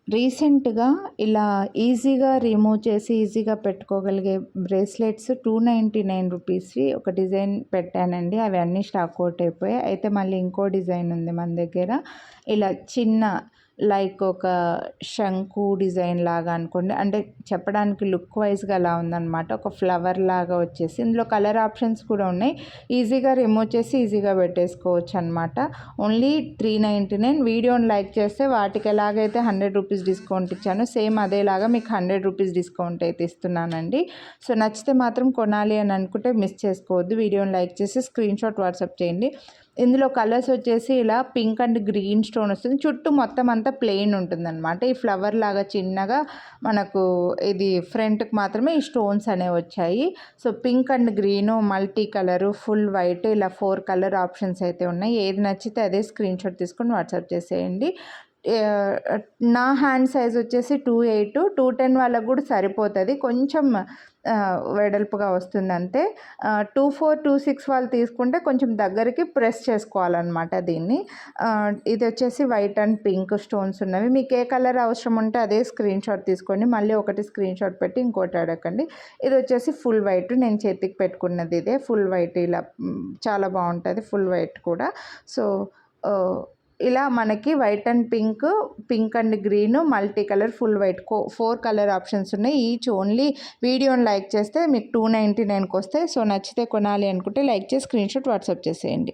రీసెంట్‌గా ఇలా ఈజీగా రిమూవ్ చేసి, ఈజీగా పెట్టుకోగలిగే బ్రేస్లెట్స్ రూ. 299 ఒక డిజైన్ పెట్టానండి. అవి అన్నీ స్టాక్ ఔట్ అయిపోయాయి. అయితే మళ్ళీ ఇంకో డిజైన్ ఉంది మన దగ్గర. ఇలా చిన్న లైక్ ఒక శంకు డిజైన్ లాగా అనుకోండి. అంటే చెప్పడానికి లుక్ వైజ్‌గా అలా ఉందనమాట. ఒక ఫ్లవర్ లాగా వచ్చేసి ఇందులో కలర్ ఆప్షన్స్ కూడా ఉన్నాయి. ఈజీగా రిమూవ్ చేసి ఈజీగా పెట్టేసుకోవచ్చు అనమాట. ఓన్లీ 399. వీడియోని లైక్ చేస్తే వాటికి ఎలాగైతే రూ. 100 డిస్కౌంట్ ఇచ్చానో సేమ్ అదేలాగా మీకు రూ. 100 డిస్కౌంట్ అయితే ఇస్తున్నానండి. సో నచ్చితే మాత్రం కొనాలి అని అనుకుంటే మిస్ చేసుకోవద్దు. వీడియోని లైక్ చేసి స్క్రీన్‌షాట్ వాట్సాప్ చేయండి. ఇందులో కలర్స్ వచ్చేసి ఇలా పింక్ అండ్ గ్రీన్ స్టోన్ వస్తుంది. చుట్టూ మొత్తం అంతా ప్లెయిన్ ఉంటుందన్నమాట. ఈ ఫ్లవర్ లాగా చిన్నగా మనకు ఇది ఫ్రంట్కి మాత్రమే ఈ స్టోన్స్ అనేవి వచ్చాయి. So pink and green, multi colour, full white ఇలా 4 కలర్ ఆప్షన్స్ అయితే ఉన్నాయి. ఏది నచ్చితే అదే స్క్రీన్‌షాట్ తీసుకొని వాట్సాప్ చేసేయండి. నా హ్యాండ్ సైజ్ వచ్చేసి 2.8, 210 వాళ్ళకు కూడా సరిపోతుంది. కొంచెం వెడల్పుగా వస్తుంది అంతే. 2.4, 2.6 వాళ్ళు తీసుకుంటే కొంచెం దగ్గరికి ప్రెస్ చేసుకోవాలన్నమాట దీన్ని. ఇది వచ్చేసి వైట్ అండ్ పింక్ స్టోన్స్ ఉన్నవి. మీకు ఏ కలర్ అవసరం ఉంటే అదే స్క్రీన్‌షాట్ తీసుకోండి. మళ్ళీ ఒకటి స్క్రీన్‌షాట్ పెట్టి ఇంకోటి అడగండి. ఇది వచ్చేసి ఫుల్ వైట్, నేను చేతికి పెట్టుకున్నది ఇదే ఫుల్ వైట్. ఇలా చాలా బాగుంటుంది ఫుల్ వైట్ కూడా. సో ఇలా మనకి white and pink, pink and green, multi colour, full white 4 colour options ఉన్నాయి. ఈచ్ ఓన్లీ వీడియోని లైక్ చేస్తే మీకు 299కి వస్తాయి. సో నచ్చితే కొనాలి అనుకుంటే లైక్ చేసి స్క్రీన్‌షాట్ వాట్సాప్ చేసేయండి.